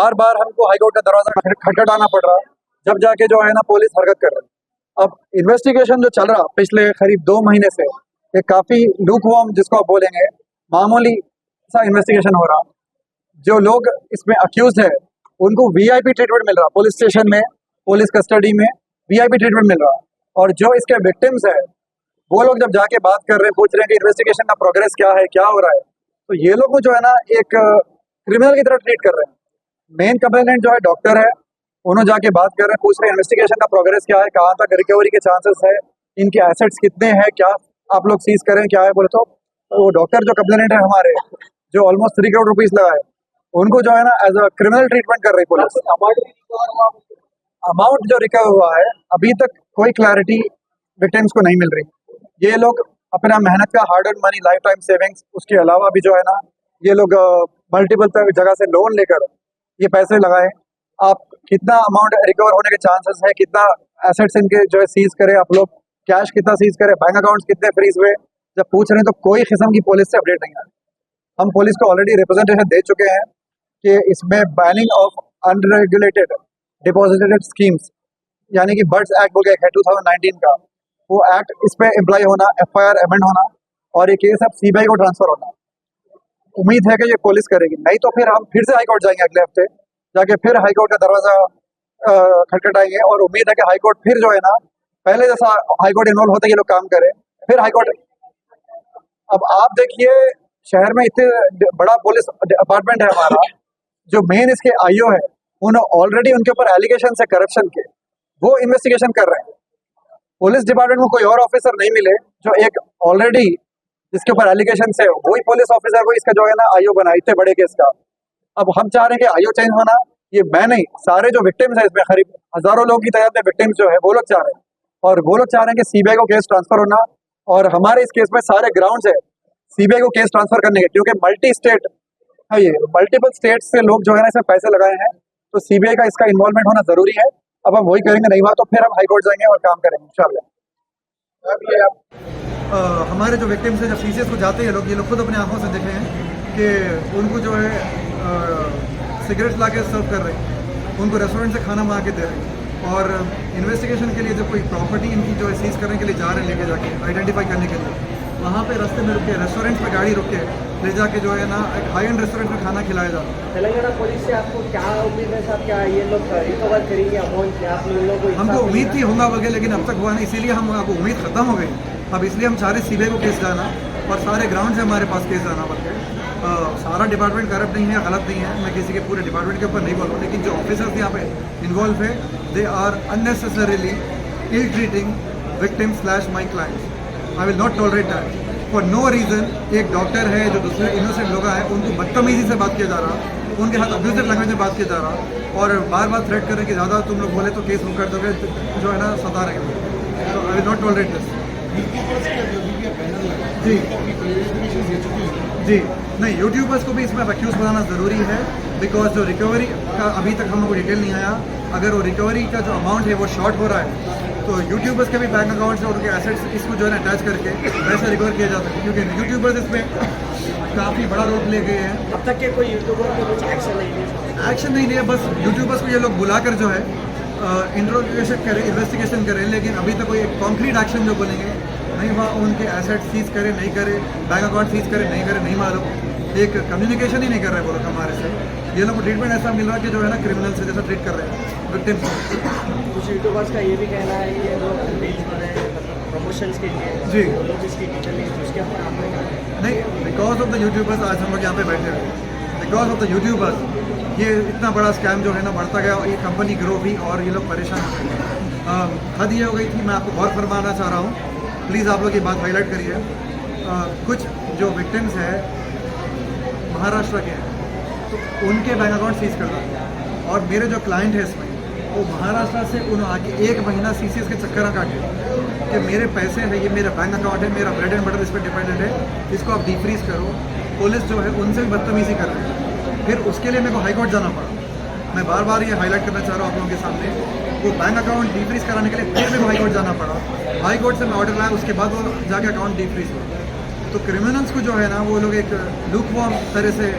बार बार हमको हाईकोर्ट का दरवाजा खटखटाना पड़ रहा, जब जाके जो है ना पुलिस हरकत कर रही। अब इन्वेस्टिगेशन जो चल रहा पिछले करीब 2 महीने से, ये काफी लूकवार्म जिसको आप बोलेंगे, मामूली सा इन्वेस्टिगेशन हो रहा। जो लोग इसमें अक्यूज है उनको वीआईपी ट्रीटमेंट मिल रहा, पुलिस स्टेशन में, पुलिस कस्टडी में वीआईपी ट्रीटमेंट मिल रहा। और जो इसके विक्टिम्स है वो लोग जब जाके बात कर रहे हैं, पूछ रहे हैं कि इन्वेस्टिगेशन का प्रोग्रेस क्या है, क्या हो रहा है, तो ये लोग को जो है ना एक क्रिमिनल की तरह ट्रीट कर रहे हैं। मेन कंप्लेनेंट जो है डॉक्टर है, उन्होंने जाके बात कर रहे हैं, पूछ रहे हैं इन्वेस्टिगेशन का प्रोग्रेस क्या है, कहाँ तक रिकवरी के चांसेस है, इनके एसेट्स कितने हैं, क्या आप लोग सीज करें, क्या है बोले तो वो डॉक्टर जो कंप्लेनेंट है हमारे, जो ऑलमोस्ट 3 करोड़ रुपीज लगाए, उनको जो है ना एज अ क्रिमिनल ट्रीटमेंट कर रही पुलिस। अमाउंट जो रिकवर हुआ है अभी तक कोई क्लैरिटी विक्टिम्स को नहीं मिल रही। ये लोग अपना मेहनत का hard earn money, life time savings, उसके अलावा भी जो है ना ये लोग मल्टीपल जगह से लोन लेकर ये पैसे लगाए। आप कितना अमाउंट रिकवर होने के चांसेस है, कितना एसेट्स इनके जो है सीज करे, आप लोग कैश कितना सीज करे, बैंक अकाउंट्स कितने फ्रीज हुए, जब पूछ रहे हैं तो कोई किस्म की पुलिस से अपडेट नहीं आ रही। हम पुलिस को ऑलरेडी रिप्रेजेंटेशन दे चुके हैं कि इसमें banning of unregulated deposited schemes, यानी कि बर्ड्स एक्ट बोल के है 2019 का, वो एक्ट इस पे अप्लाई होना, एफआईआर अमेंड होना और ये केस अब सीबीआई को ट्रांसफर होना। उम्मीद है कि ये पुलिस करेगी, नहीं तो फिर हम फिर से हाईकोर्ट जाएंगे अगले हफ्ते, जाके फिर हाईकोर्ट का दरवाजा खटखटाएंगे। और उम्मीद है कि हाईकोर्ट फिर जो है ना पहले जैसा हाईकोर्ट इन्वॉल्व होता है, ये लोग काम करें, फिर हाईकोर्ट। अब आप देखिए शहर में इतने बड़ा पुलिस डिपार्टमेंट है हमारा, जो मेन इसके आईओ है, उन्होंने ऑलरेडी उनके ऊपर एलिगेशन है करप्शन के, वो इन्वेस्टिगेशन कर रहे हैं। पुलिस डिपार्टमेंट में कोई और ऑफिसर नहीं मिले जो एक ऑलरेडी जिसके ऊपर एलिगेशन है वही पुलिस ऑफिसर को इसका जो है ना आईओ बना, इतने बड़े केस का। अब हम चाह रहे हैं कि आईओ चेंज होना, ये मैं नहीं, सारे जो विक्टिम्स है इसमें करीब हजारों लोगों की तादाद में विक्टिम्स जो है वो लोग चाह रहे हैं, और वो लोग चाह रहे हैं कि सीबीआई को केस ट्रांसफर होना। और हमारे इस केस में सारे ग्राउंड्स है सीबीआई को केस ट्रांसफर करने के, क्योंकि मल्टी स्टेट है, ये मल्टीपल स्टेट से लोग जो है ना इसमें पैसे लगाए हैं, तो सीबीआई का इसका इन्वॉल्वमेंट होना जरूरी है। अब हम वही करेंगे, नहीं हुआ तो फिर हम हाईकोर्ट जाएंगे और काम करेंगे इंशाल्लाह। हमारे जो विक्टिम्स हैं जब सीसीएस को जाते हैं ये लोग खुद अपनी आंखों से देखे हैं कि उनको जो है सिगरेट ला के सर्व कर रहे हैं, उनको रेस्टोरेंट से खाना मंगा के दे रहे हैं, और इन्वेस्टिगेशन के लिए जब कोई प्रॉपर्टी इनकी जो है सीज करने के लिए जा रहे हैं, लेके जाके आइडेंटिफाई करने के लिए, वहाँ पे रास्ते में रुके, रेस्टोरेंट पे गाड़ी रुक के ले जाके जो है ना एक हाई एंड रेस्टोरेंट में खाना खिलाया जाता है। तेलंगाना पुलिस से आपको क्या उम्मीद है साहब, क्या ये लोग रिकवर करेंगे अमाउंट, आप लोगों को? हमको उम्मीद थी होगा वगैरह, लेकिन अब तक हुआ नहीं, इसीलिए हम अब उम्मीद खत्म हो गई। अब इसलिए हम चाह रहे सीबीआई को केस जाना, और सारे ग्राउंड से हमारे पास केस जाना बल्कि सारा डिपार्टमेंट करप्ट नहीं है, गलत नहीं है, मैं किसी के पूरे डिपार्टमेंट के ऊपर नहीं बोल रहा हूँ, लेकिन जो ऑफिसर्स यहाँ पे इन्वॉल्व है they are unnecessarily ill treating victim / my clients. I will not tolerate that for no reason. एक डॉक्टर है जो दूसरे इनोसेंट लोग हैं उनको बदतमीजी से बात किया जा रहा, उनके साथ अब्यूजिव लैंग्वेज में बात किया जा रहा, और बार बार थ्रेट कर रहे हैं कि ज़्यादा तुम लोग बोले तो केस बुक कर दोगे, जो है ना सता रहे हैं। तो I will not tolerate this. जी जी नहीं, यूट्यूबर्स को भी इसमें एक्यूज बनाना ज़रूरी है, बिकॉज जो रिकवरी का अभी तक हम लोग को डिटेल नहीं आया, अगर वो रिकवरी का जो अमाउंट है वो शॉर्ट हो रहा है तो यूट्यूबर्स के भी बैंक अकाउंट्स और उनके एसेट्स इसको जो है ना अटैच करके पैसे रिकवर किया जा सकता है, क्योंकि यूट्यूबर्स इसमें काफ़ी बड़ा रोल प्ले गए हैं। अब तक के कोई यूट्यूबर को कुछ एक्शन नहीं लिया? एक्शन नहीं लिया, बस यूट्यूबर्स को ये लोग बुलाकर जो है इंट्रोगेशन करें, इन्वेस्टिगेशन करें, लेकिन अभी तक कोई कॉन्क्रीट एक्शन जो बोलेंगे नहीं हुआ। उनके एसेट सीज करें नहीं करें, बैंक अकाउंट सीज करें नहीं मालूम, एक कम्युनिकेशन ही नहीं कर रहे वो लोग हमारे से। ये लोग को ट्रीटमेंट ऐसा मिल रहा है कि जो है ना क्रिमिनल से जैसा ट्रीट कर रहे हैं विक्टिम्स। कुछ यूट्यूबर्स का ये भी कहना है कि ये लोग बेच रहे हैं प्रमोशंस के लिए जी, लोग इसकी डिटेल उसके ऊपर आपने कहा नहीं, बिकॉज ऑफ द यूट्यूबर्स आज हम लोग यहाँ पे बैठे हुए, बिकॉज ऑफ द यूट्यूबर्स ये इतना बड़ा स्कैम जो है ना बढ़ता गया, ये कंपनी ग्रो भी और ये लोग परेशान हो गए। हद ये हो गई थी, मैं आपको बहुत फरमाना चाह रहा हूँ, प्लीज़ आप लोग ये बात हाईलाइट करिए। कुछ जो विक्टिम्स है महाराष्ट्र के हैं तो उनके बैंक अकाउंट सीज कर दिया, और मेरे जो क्लाइंट है इसमें वो महाराष्ट्र से उन्होंने आके 1 महीना सीसीएस के चक्कर काटे कि मेरे पैसे है, ये मेरा बैंक अकाउंट है, मेरा ब्रेड एंड बटर इस पर डिपेंडेंट है, इसको आप डीफ्रीज करो। पुलिस जो है उनसे भी बदतमीजी कर रही है, फिर उसके लिए मेरे को हाईकोर्ट जाना पड़ा। मैं बार बार ये हाईलाइट करना चाह रहा हूँ आप लोगों के सामने, वो बैंक अकाउंट डीफ्रीज कराने के लिए फिर मेरे को हाईकोर्ट जाना पड़ा, हाईकोर्ट से मैं ऑर्डर लाया, उसके बाद वो जाके अकाउंट डीफ्रीज हुआ। तो क्रिमिनल्स को जो है ना वो लोग एक लूकवार्म तरह से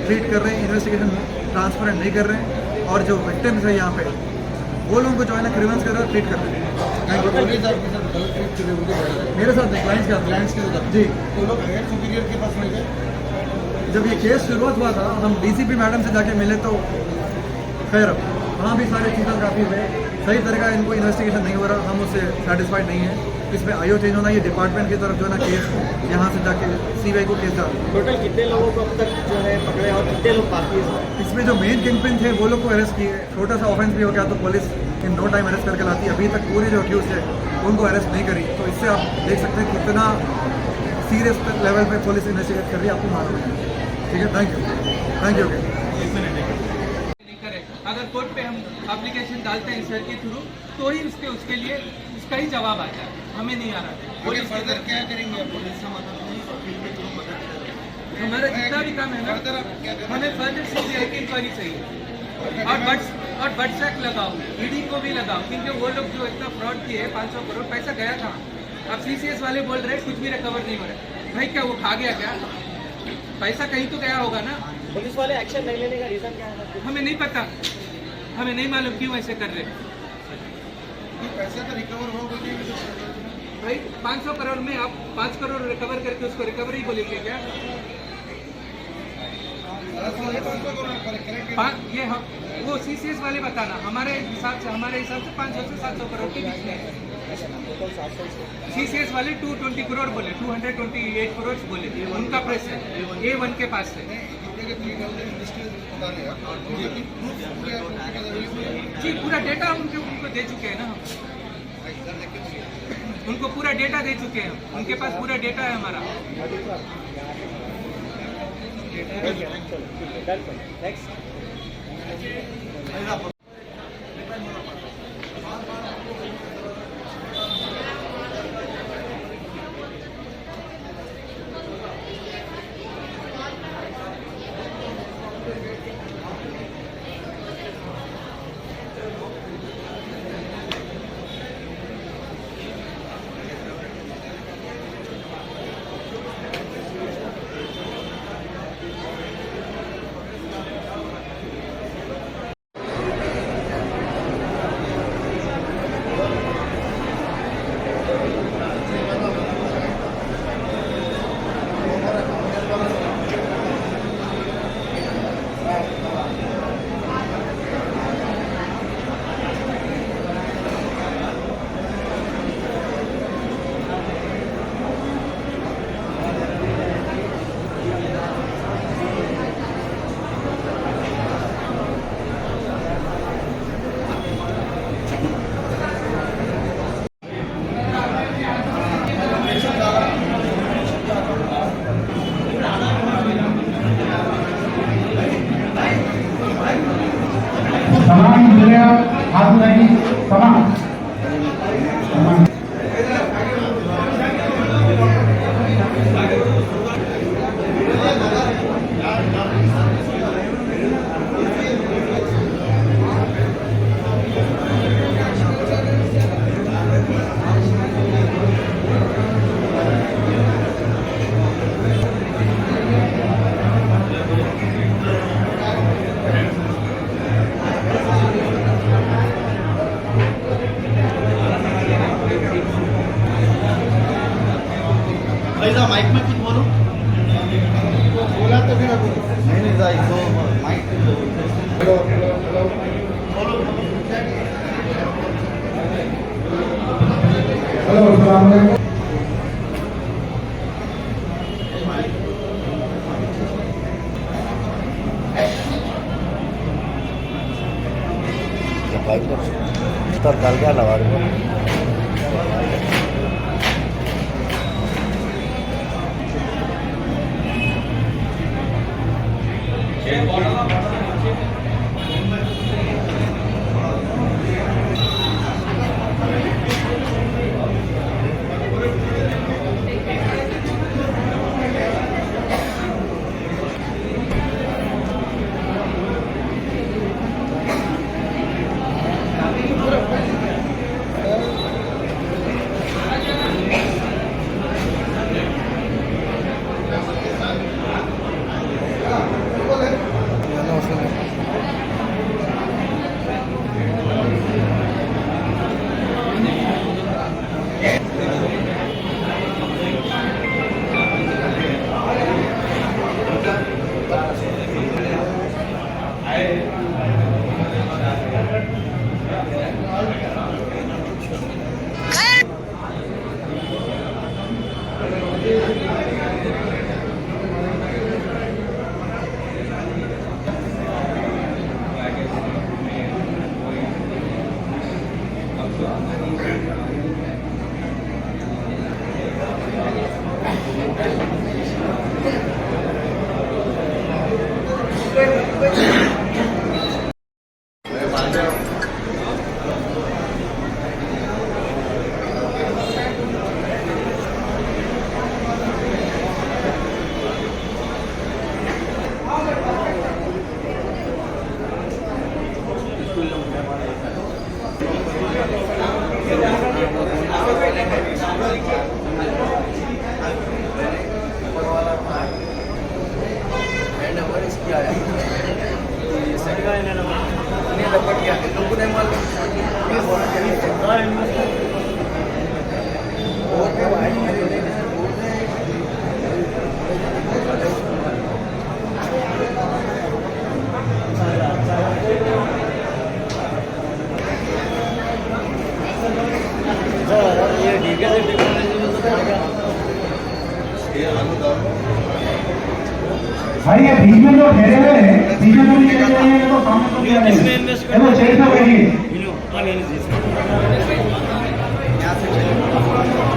ट्रीट कर रहे हैं, इन्वेस्टिगेशन ट्रांसपेरेंट नहीं कर रहे हैं। और जो विक्टिम्स है यहाँ पे वो लोगों को जो है ना क्रिमिनल्स की तरह ट्रीट करते हैं। पुलिस आपके साथ गलत ट्रीट करे उनके बारे में मेरे साथ क्लाइंट्स का क्लाइंट्स के साथ जी तो लोग हेड सुपीरियर के पास में गए जब ये केस शुरुआत हुआ था हम डीसीपी मैडम से जाके मिले तो खैर वहाँ भी सारे चीज़ें काफ़ी हुए सही तरह का इनको इन्वेस्टिगेशन नहीं हो रहा हम उससे सेटिस्फाइड नहीं है इसमें आईओ चेंज होना ये डिपार्टमेंट की तरफ जो है ना केस यहाँ से जाके सीबीआई को केस डाल टोटल कितने लोगों को अब तक जो है पकड़े और कितने लोग बाकी हैं? इसमें जो मेन किंगपिन थे वो लोग को अरेस्ट किए छोटा सा ऑफेंस भी हो गया तो police in no time arrest करके लाती अभी तक पूरे जो अक्यूज थे उनको अरेस्ट नहीं करी तो इससे आप देख सकते हैं कितना सीरियस लेवल पे पुलिस इन्वेस्टिगेट कर रही है आपको मालूम है ठीक है थैंक यू नहीं करे अगर कोर्ट पे हम एप्लीकेशन डालते हैं सर के थ्रू तो ही उसके लिए उसका ही जवाब आता है हमें नहीं आ रहा है पुलिस फर्दर क्या करेंगे आप पुलिस से मदद नहीं वकील के थ्रू मदद करें हमारा जितना भी काम है ना हमें फर्दर सीबीआई की इंक्वायरी चाहिए और बट लगाओ ईडी को भी लगाओ क्योंकि वो लोग जो इतना फ्रॉड किए 500 करोड़ पैसा गया था अब सीसीएस वाले बोल रहे कुछ भी रिकवर नहीं हो रहा भाई क्या वो खा गया क्या पैसा कहीं तो गया होगा ना पुलिस वाले एक्शन नहीं लेने का रीजन क्या है? हमें नहीं पता हमें नहीं मालूम क्यों ऐसे कर रहे पैसा तो रिकवर हो गया भाई 500 करोड़ में आप 5 करोड़ रिकवर करके उसको रिकवरी बोलेंगे क्या ये हम वो सीसीएस वाले बताना हमारे हिसाब से 500 से 700 करोड़ के बीच में सीसीएस वाले 220 करोड़ बोले 228 करोड़ बोले उनका प्रेस है A1 के पास है जी पूरा डेटा उनको दे चुके हैं ना हम उनको पूरा डेटा दे चुके हैं उनके पास पूरा डेटा है हमारा नेक्स्ट समान दुनिया हाथ नहीं समान माइक में कुछ बोलो बोला तो फिर नहीं तो माइक हेलो अस्सलाम वालेकुम तर डाल क्या लगा रहे हो भाई ये बीच में जो ठहरे हुए हैं बीच में जो नहीं ठहरे हैं तो सामने तो दिया नहीं ये तो चेक ना बैठिए यहाँ से